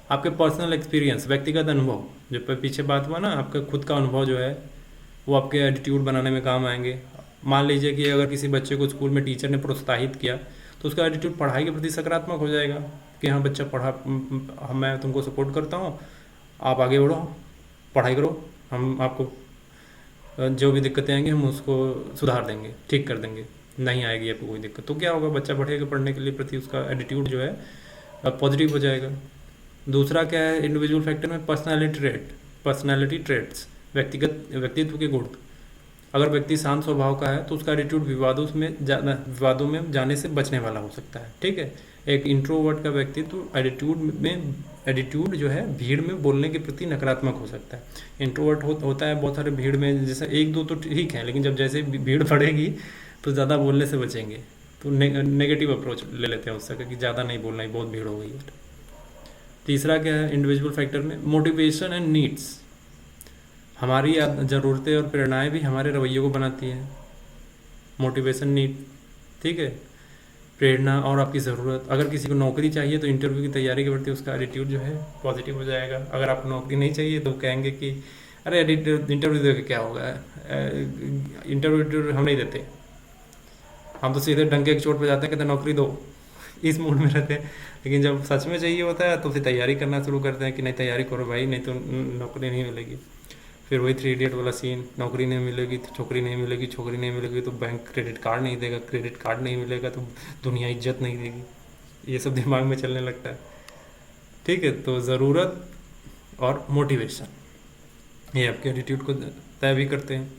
आपके पर्सनल एक्सपीरियंस, व्यक्तिगत अनुभव, जो पीछे बात हुआ ना, आपका खुद का अनुभव जो है वो आपके एटीट्यूड बनाने में काम आएंगे। मान लीजिए कि अगर किसी बच्चे को स्कूल में टीचर ने प्रोत्साहित किया तो उसका एटीट्यूड पढ़ाई के प्रति सकारात्मक हो जाएगा कि हाँ बच्चा मैं तुमको सपोर्ट करता हूँ, आप आगे बढ़ो, पढ़ाई करो, हम आपको जो भी दिक्कतें आएंगी हम उसको सुधार देंगे, ठीक कर देंगे, नहीं आएगी आपको कोई दिक्कत। तो क्या होगा, बच्चा बढ़ेगा पढ़ने के लिए प्रति, उसका एटीट्यूड जो है पॉजिटिव हो जाएगा। दूसरा क्या है इंडिविजुअल फैक्टर में, पर्सनालिटी ट्रेट्स, व्यक्तित्व के गुण। अगर व्यक्ति शांत स्वभाव का है तो उसका एटीट्यूड विवादों में जाने से बचने वाला हो सकता है, ठीक है। एक इंट्रोवर्ट का व्यक्तित्व एटीट्यूड जो है भीड़ में बोलने के प्रति नकारात्मक हो सकता है। इंट्रोवर्ट होता है बहुत सारे भीड़ में, जैसे एक दो तो ठीक है, लेकिन जब जैसे भीड़ बढ़ेगी तो ज़्यादा बोलने से बचेंगे, तो नेगेटिव अप्रोच ले लेते हैं उससे कि ज़्यादा नहीं बोलना ही, बहुत भीड़ हो गई है। तीसरा क्या है इंडिविजुअल फैक्टर में, मोटिवेशन एंड नीड्स। हमारी ज़रूरतें और प्रेरणाएं भी हमारे रवैये को बनाती हैं। मोटिवेशन, नीड, ठीक है, प्रेरणा और आपकी ज़रूरत। अगर किसी को नौकरी चाहिए तो इंटरव्यू की तैयारी के प्रति उसका एटीट्यूड जो है पॉजिटिव हो जाएगा। अगर आपको नौकरी नहीं चाहिए तो कहेंगे कि अरे इंटरव्यू दे के क्या होगा, इंटरव्यू हम नहीं देते, हम तो सीधे डंके की चोट पे जाते हैं, कहते हैं नौकरी दो, इस मूड में रहते हैं। लेकिन जब सच में चाहिए होता है तो फिर तैयारी करना शुरू करते हैं कि नहीं तैयारी करो भाई, नहीं तो नौकरी नहीं मिलेगी। फिर वही 3 इडियट वाला सीन, नौकरी नहीं मिलेगी तो छोकरी नहीं मिलेगी, छोकरी नहीं मिलेगी तो बैंक क्रेडिट कार्ड नहीं देगा, क्रेडिट कार्ड नहीं मिलेगा तो दुनिया इज्जत नहीं देगी। ये सब दिमाग में चलने लगता है, ठीक है। तो ज़रूरत और मोटिवेशन ये आपके एटीट्यूड को तय भी करते हैं।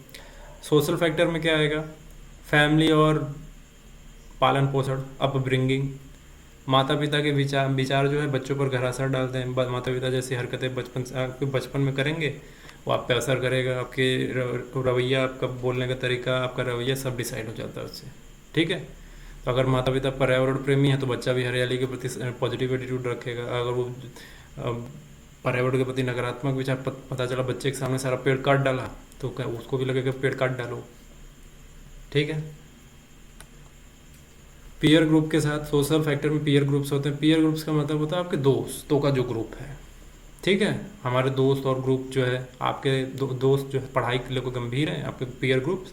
सोशल फैक्टर में क्या आएगा, फैमिली और पालन पोषण, अपब्रिंगिंग। माता पिता के विचार जो है बच्चों पर गहरा असर डालते हैं। माता पिता जैसी हरकतें बचपन में करेंगे वो आप पे असर करेगा, आपके रवैया, आपका बोलने का तरीका, आपका रवैया सब डिसाइड हो जाता है उससे, ठीक है। तो अगर माता पिता पर्यावरण प्रेमी है तो बच्चा भी हरियाली के प्रति पॉजिटिव एटीट्यूड रखेगा। अगर वो पर्यावरण के प्रति नकारात्मक विचार, पता चला बच्चे के सामने सारा पेड़ काट डाला तो क्या उसको भी लगेगा पेड़ काट डालो, ठीक है। पीयर ग्रुप के साथ, सोशल फैक्टर में पीयर ग्रुप्स होते हैं। पीयर ग्रुप्स का मतलब होता है आपके दोस्तों का जो ग्रुप है, ठीक है। हमारे दोस्त और ग्रुप जो है, आपके दोस्त जो है पढ़ाई के लिए को गंभीर हैं, आपके पीयर ग्रुप्स,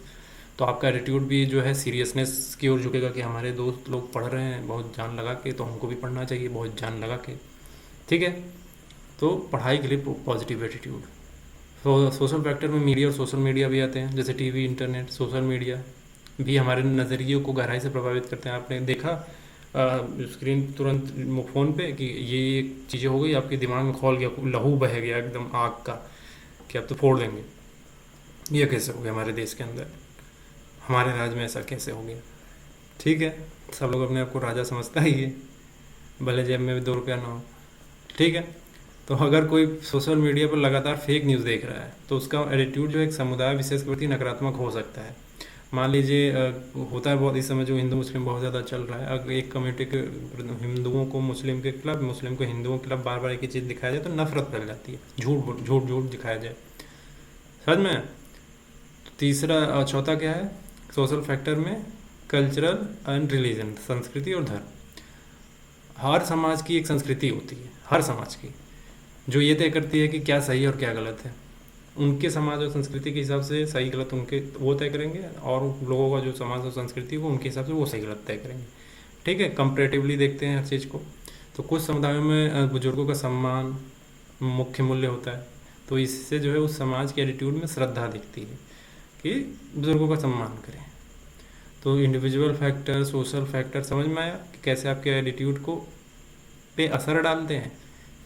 तो आपका एटीट्यूड भी जो है सीरियसनेस की ओर झुकेगा कि हमारे दोस्त लोग पढ़ रहे हैं बहुत जान लगा के, तो हमको भी पढ़ना चाहिए बहुत जान लगा के, ठीक है। तो पढ़ाई के लिए पॉजिटिव एटीट्यूड। तो सोशल फैक्टर में मीडिया और सोशल मीडिया भी आते हैं, जैसे टीवी, इंटरनेट, सोशल मीडिया भी हमारे नज़रिए को गहराई से प्रभावित करते हैं। आपने देखा स्क्रीन तुरंत फ़ोन पे कि ये चीज़ें हो गई, आपके दिमाग में खोल गया, लहू बह गया एकदम आग का कि अब तो फोड़ देंगे। ये कैसे हो गया हमारे देश के अंदर, हमारे राज्य में ऐसा कैसे हो गया, ठीक है। सब लोग अपने आप को राजा समझता ही है, भले जेब में भी 2 रुपया ना हो, ठीक है। तो अगर कोई सोशल मीडिया पर लगातार फेक न्यूज़ देख रहा है तो उसका एटीट्यूड जो एक समुदाय विशेष के प्रति नकारात्मक हो सकता है। मान लीजिए होता है बहुत इस समय जो हिंदू मुस्लिम बहुत ज़्यादा चल रहा है, अगर एक कम्युनिटी के हिंदुओं को मुस्लिम के खिलाफ, मुस्लिम को हिंदुओं के खिलाफ बार बार एक ही चीज़ दिखाया जाए तो नफरत फैल जाती है, झूठ दिखाया जाए, समझ में। तीसरा चौथा क्या है सोशल फैक्टर में, कल्चरल एंड रिलीजन, संस्कृति और धर्म। हर समाज की एक संस्कृति होती है, हर समाज की, जो ये तय करती है कि क्या सही और क्या गलत है। उनके समाज और संस्कृति के हिसाब से सही गलत उनके वो तय करेंगे, और लोगों का जो समाज और संस्कृति हो उनके हिसाब से वो सही गलत तय करेंगे, ठीक है। कंपैरेटिवली देखते हैं हर चीज़ को। तो कुछ समुदायों में बुजुर्गों का सम्मान मुख्य मूल्य होता है, तो इससे जो है उस समाज के एटीट्यूड में श्रद्धा दिखती है कि बुजुर्गों का सम्मान करें। तो इंडिविजुअल फैक्टर, सोशल फैक्टर समझ में आया कि कैसे आपके एटीट्यूड को पे असर डालते हैं।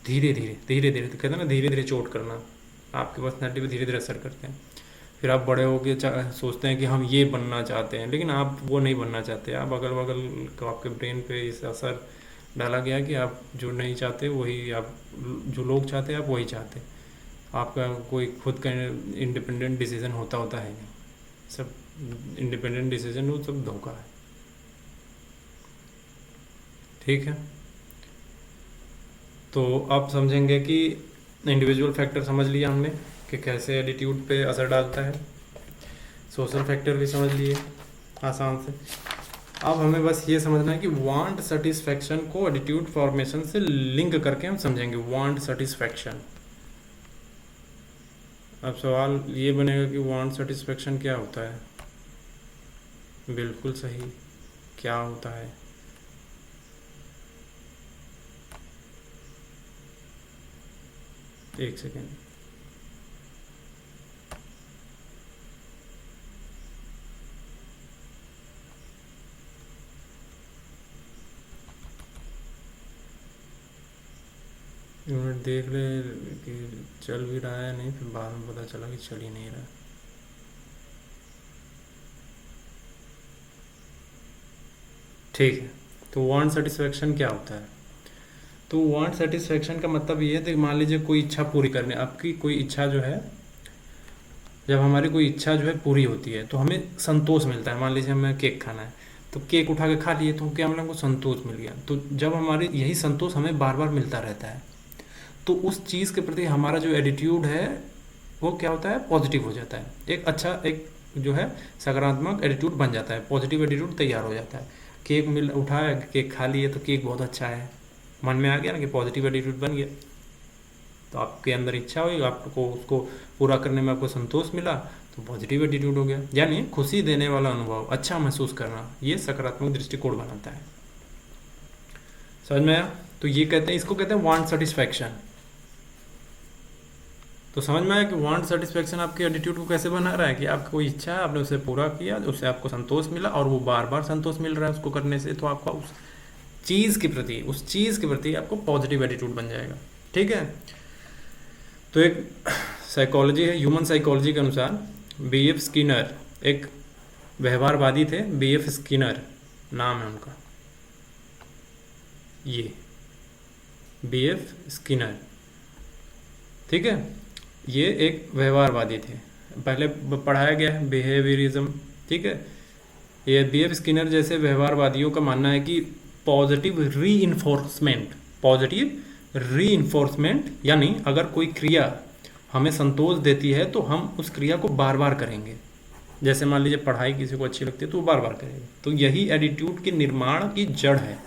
धीरे धीरे तो कहते हैं ना, धीरे धीरे चोट करना, आपकी पर्सनैलिटी पे धीरे धीरे असर करते हैं। फिर आप बड़े होके सोचते हैं कि हम ये बनना चाहते हैं, लेकिन आप वो नहीं बनना चाहते, आप अगल बगल को आपके ब्रेन पे इस असर डाला गया कि आप जो नहीं चाहते वही आप, जो लोग चाहते आप वही चाहते, आपका कोई खुद का इंडिपेंडेंट डिसीजन होता है नहीं, सब इंडिपेंडेंट डिसीजन वो सब धोखा है। ठीक है, तो आप समझेंगे कि इंडिविजुअल फैक्टर समझ लिया हमने कि कैसे एटीट्यूड पे असर डालता है, सोशल फैक्टर भी समझ लिए आसान से। अब हमें बस ये समझना है कि वांट सेटिस्फैक्शन को एटीट्यूड फॉर्मेशन से लिंक करके हम समझेंगे। वांट सेटिस्फैक्शन, अब सवाल ये बनेगा कि वांट सेटिस्फैक्शन क्या होता है? बिल्कुल सही, क्या होता है? एक सेकेंड, यूनिट देख ले कि चल भी रहा है नहीं, फिर बाद में पता चला कि चल ही नहीं रहा। ठीक है, तो वांट सेटिस्फैक्शन क्या होता है? तो वांट सेटिस्फैक्शन का मतलब ये है कि मान लीजिए कोई इच्छा पूरी करने, आपकी कोई इच्छा जो है, जब हमारी कोई इच्छा जो है पूरी होती है तो हमें संतोष मिलता है। मान लीजिए हमें केक खाना है, तो केक उठा के खा लिए तो क्या हम लोग को संतोष मिल गया। तो जब हमारी यही संतोष हमें बार बार मिलता रहता है, तो उस चीज़ के प्रति हमारा जो एटीट्यूड है वो क्या होता है? पॉजिटिव हो जाता है। एक अच्छा, एक जो है सकारात्मक एटीट्यूड बन जाता है, पॉजिटिव एटीट्यूड तैयार हो जाता है। केक मिल उठाया, केक खा लिए तो केक बहुत अच्छा है, मन में आ गया ना कि पॉजिटिव एटीट्यूड बन गया, तो आपके अंदर इच्छा हुई, आपको उसको पूरा करने में आपको संतोष मिला, तो पॉजिटिव एटीट्यूड हो गया। यानी खुशी देने वाला अनुभव, अच्छा महसूस करना, ये सकारात्मक दृष्टिकोण बनाता है। समझ में आया? तो ये कहते हैं, इसको कहते हैं वांट सेटिस्फैक्शन। तो समझ में आया कि वांट सेटिस्फैक्शन आपके एटीट्यूड को कैसे बना रहा है कि आपकी कोई इच्छा है, आपने उसे पूरा किया, उससे आपको संतोष मिला और वो बार बार संतोष मिल रहा है उसको करने से, तो आपका उस चीज़ के प्रति आपको पॉजिटिव एटीट्यूड बन जाएगा। ठीक है, तो एक साइकोलॉजी है, ह्यूमन साइकोलॉजी के अनुसार B.F. स्किनर एक व्यवहारवादी थे। B.F. स्किनर नाम है उनका, ये B.F. स्किनर। ठीक है, ये एक व्यवहारवादी थे, पहले पढ़ाया गया है बिहेवियरिज्म। ठीक है, ये B.F. स्किनर जैसे व्यवहारवादियों का मानना है कि पॉजिटिव रीइंफोर्समेंट, यानी अगर कोई क्रिया हमें संतोष देती है तो हम उस क्रिया को बार बार करेंगे। जैसे मान लीजिए पढ़ाई किसी को अच्छी लगती है तो वो बार बार करेंगे। तो यही एटीट्यूड के निर्माण की जड़ है,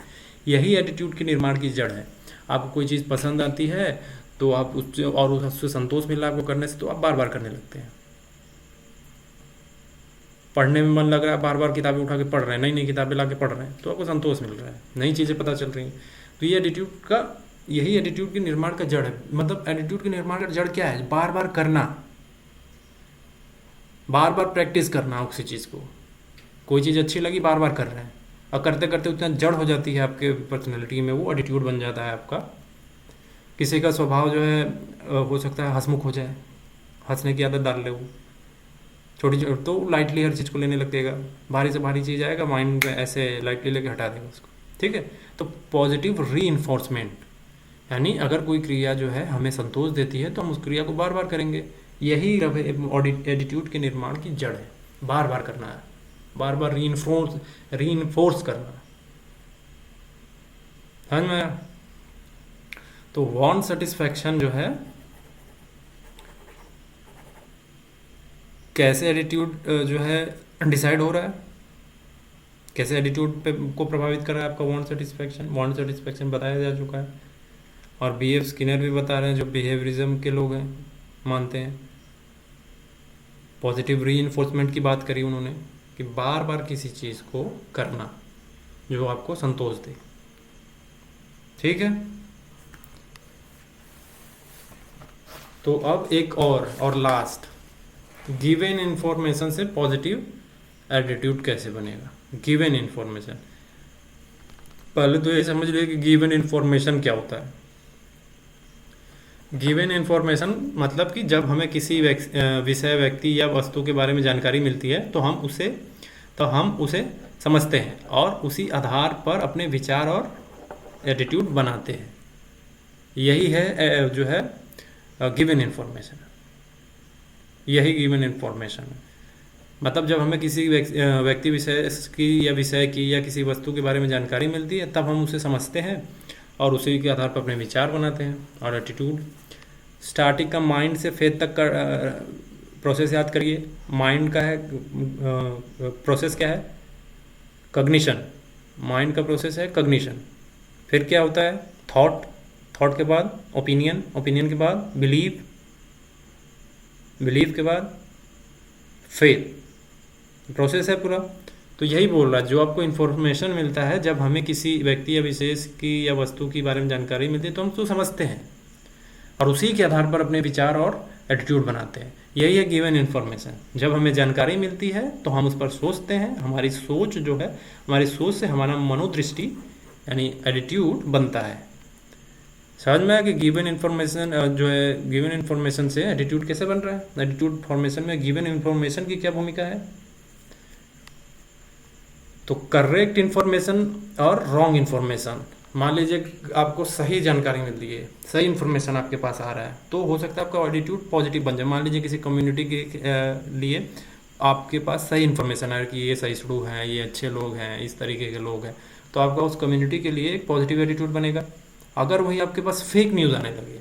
यही एटीट्यूड के निर्माण की जड़ है। आपको कोई चीज़ पसंद आती है तो आप उससे, और उससे संतोष मिला आपको करने से, तो आप बार बार करने लगते हैं। पढ़ने में मन लग रहा है, बार बार किताबें उठा के पढ़ रहे हैं, नई नई किताबें ला के पढ़ रहे हैं, तो आपको संतोष मिल रहा है, नई चीज़ें पता चल रही हैं। तो ये एटीट्यूड का, यही एटीट्यूड के निर्माण का जड़ है। मतलब एटीट्यूड के निर्माण का जड़ क्या है? बार बार करना, बार बार प्रैक्टिस करना उसी चीज़ को। कोई चीज़ अच्छी लगी, बार बार कर रहे हैं, और करते करते उतना जड़ हो जाती है आपके पर्सनैलिटी में, वो एटीट्यूड बन जाता है आपका। किसी का स्वभाव जो है हो सकता है हंसमुख हो जाए, हंसने की आदत डाल ले वो, छोटी तो लाइटली हर चीज़ को लेने लगेगा, भारी से भारी चीज़ आएगा माइंड में ऐसे लाइटली लेके हटा देगा उसको। ठीक है, तो पॉजिटिव रीइंफोर्समेंट, यानी अगर कोई क्रिया जो है हमें संतोष देती है तो हम उस क्रिया को बार बार करेंगे। यही एटीट्यूड के निर्माण की जड़ है, बार बार करना है, बार बार रीइंफोर्स करना। समझ में आया? तो वांट सेटिस्फैक्शन जो है, कैसे एटीट्यूड जो है डिसाइड हो रहा है, कैसे एटीट्यूड पे को प्रभावित कर रहा है आपका वांट सेटिस्फैक्शन बताया जा चुका है। और B.F. स्किनर भी बता रहे हैं, जो बिहेवियरिज्म के लोग हैं, मानते हैं। पॉजिटिव रीइंफोर्समेंट की बात करी उन्होंने कि बार बार किसी चीज़ को करना जो आपको संतोष दे। ठीक है, तो अब एक और लास्ट, गिवन इन्फॉर्मेशन से पॉजिटिव एटीट्यूड कैसे बनेगा? गिवन इन्फॉर्मेशन, पहले तो ये समझ लीजिए कि गिवन इन्फॉर्मेशन क्या होता है। गिवन इन्फॉर्मेशन मतलब कि जब हमें किसी विषय, व्यक्ति या वस्तु के बारे में जानकारी मिलती है तो हम उसे समझते हैं और उसी आधार पर अपने विचार और एटीट्यूड बनाते हैं। यही है जो है गिवन इन्फॉर्मेशन, यही गिवन इन्फॉर्मेशन है। मतलब जब हमें किसी व्यक्ति विशेष की या विषय की या किसी वस्तु के बारे में जानकारी मिलती है, तब हम उसे समझते हैं और उसी के आधार पर अपने विचार बनाते हैं। और एटीट्यूड स्टार्टिंग का माइंड से फेथ तक का प्रोसेस याद करिए। माइंड का है प्रोसेस क्या है? कॉग्निशन। माइंड का प्रोसेस है कॉग्निशन। फिर क्या होता है? थॉट। थॉट के बाद ओपिनियन। ओपिनियन के बाद बिलीव। बिलीव के बाद फेथ। प्रोसेस है पूरा। तो यही बोल रहा है, जो आपको इन्फॉर्मेशन मिलता है, जब हमें किसी व्यक्ति या विशेष की या वस्तु के बारे में जानकारी मिलती है तो हम उसको समझते हैं और उसी के आधार पर अपने विचार और एटीट्यूड बनाते हैं। यही है गिवन इन्फॉर्मेशन। जब हमें जानकारी मिलती है तो हम उस पर सोचते हैं। हमारी सोच जो है, हमारी सोच से हमारा मनोदृष्टि यानी एटीट्यूड बनता है। समझ में आया कि गिवन इन्फॉर्मेशन जो है, गिवन इन्फॉर्मेशन से एटीट्यूड कैसे बन रहा है। एटीट्यूड फॉर्मेशन में गिवन इन्फॉर्मेशन की क्या भूमिका है? तो करेक्ट इन्फॉर्मेशन और रॉन्ग इन्फॉर्मेशन। मान लीजिए आपको सही जानकारी मिलती है, सही इन्फॉर्मेशन आपके पास आ रहा है, तो हो सकता है आपका एटीट्यूड पॉजिटिव बन जाए। मान लीजिए किसी कम्युनिटी के लिए आपके पास सही इन्फॉर्मेशन आ रही है कि ये सहिष्णु हैं, ये अच्छे लोग हैं, इस तरीके के लोग हैं, तो आपका उस कम्युनिटी के लिए एक पॉजिटिव एटीट्यूड बनेगा। अगर वही आपके पास फेक न्यूज़ आने लगे,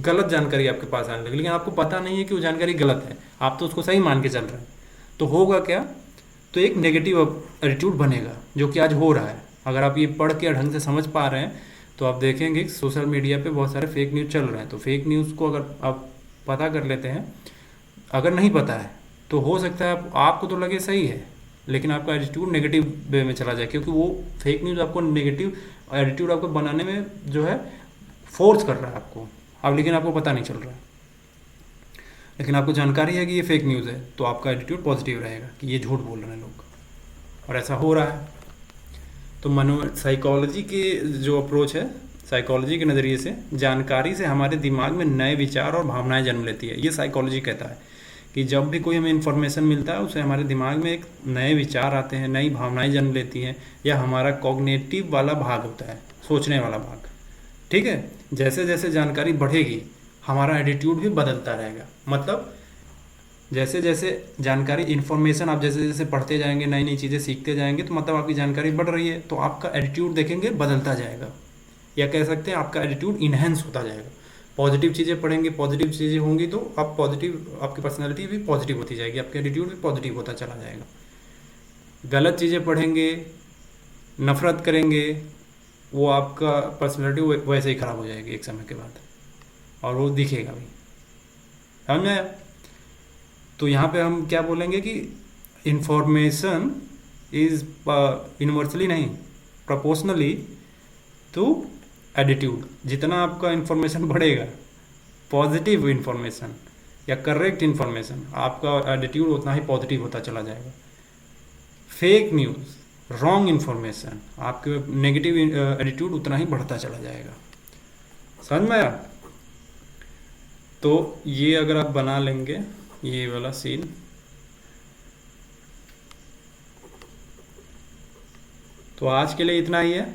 गलत जानकारी आपके पास आने लगे, लेकिन आपको पता नहीं है कि वो जानकारी गलत है, आप तो उसको सही मान के चल रहे हैं, तो होगा क्या? तो एक नेगेटिव एटीट्यूड बनेगा, जो कि आज हो रहा है। अगर आप ये पढ़ के ढंग से समझ पा रहे हैं तो आप देखेंगे कि सोशल मीडिया पे बहुत सारे फेक न्यूज़ चल रहे हैं। तो फेक न्यूज़ को अगर आप पता कर लेते हैं, अगर नहीं पता है तो हो सकता है आपको तो लगे सही है, लेकिन आपका एटीट्यूड नेगेटिव वे में चला जाए, क्योंकि वो फेक न्यूज़ आपको नेगेटिव एटीट्यूड आपको बनाने में जो है फोर्स कर रहा है आपको। अब लेकिन आपको पता नहीं चल रहा है, लेकिन आपको जानकारी है कि ये फेक न्यूज़ है, तो आपका एटीट्यूड पॉजिटिव रहेगा कि ये झूठ बोल रहे हैं लोग, और ऐसा हो रहा है। तो साइकोलॉजी के जो अप्रोच है, साइकोलॉजी के नज़रिए से जानकारी से हमारे दिमाग में नए विचार और भावनाएं जन्म लेती है। ये साइकोलॉजी कहता है कि जब भी कोई हमें इन्फॉर्मेशन मिलता है, उससे हमारे दिमाग में एक नए विचार आते हैं, नई भावनाएं जन्म लेती हैं, या हमारा कॉग्निटिव वाला भाग होता है, सोचने वाला भाग। ठीक है, जैसे जैसे जानकारी बढ़ेगी हमारा एटीट्यूड भी बदलता रहेगा। मतलब जैसे जैसे जानकारी इन्फॉर्मेशन आप जैसे जैसे पढ़ते जाएंगे, नई नई चीज़ें सीखते जाएंगे, तो मतलब आपकी जानकारी बढ़ रही है, तो आपका एटीट्यूड देखेंगे बदलता जाएगा, या कह सकते हैं आपका एटीट्यूड इन्हेंस होता जाएगा। पॉजिटिव चीज़ें पढ़ेंगे, पॉजिटिव चीज़ें होंगी तो आप पॉजिटिव, आपकी पर्सनैलिटी भी पॉजिटिव होती जाएगी, आपका एटीट्यूड भी पॉजिटिव होता चला जाएगा। गलत चीज़ें पढ़ेंगे, नफरत करेंगे, वो आपका पर्सनैलिटी वैसे ही ख़राब हो जाएगी एक समय के बाद, और वो दिखेगा भी। समझ में आया? तो यहाँ पे हम क्या बोलेंगे कि इन्फॉर्मेशन इज यूनिवर्सली नहीं, प्रोपोर्शनली टू एटीट्यूड। जितना आपका इन्फॉर्मेशन बढ़ेगा, पॉजिटिव इन्फॉर्मेशन या करेक्ट इन्फॉर्मेशन, आपका एटीट्यूड उतना ही पॉजिटिव होता चला जाएगा। फेक न्यूज़, रॉन्ग इन्फॉर्मेशन, आपके नेगेटिव एटीट्यूड उतना ही बढ़ता चला जाएगा। समझ में आया? तो ये अगर आप बना लेंगे ये वाला सीन, तो आज के लिए इतना ही है।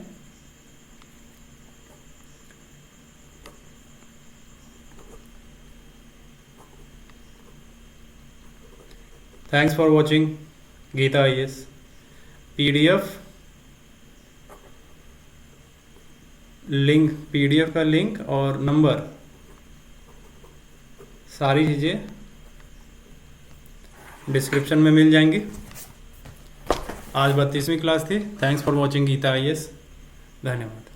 Thanks for watching Geeta IAS। PDF link, PDF का लिंक और नंबर, सारी चीज़ें डिस्क्रिप्शन में मिल जाएंगी। आज 32वीं क्लास थी। Thanks for watching Geeta IAS। धन्यवाद।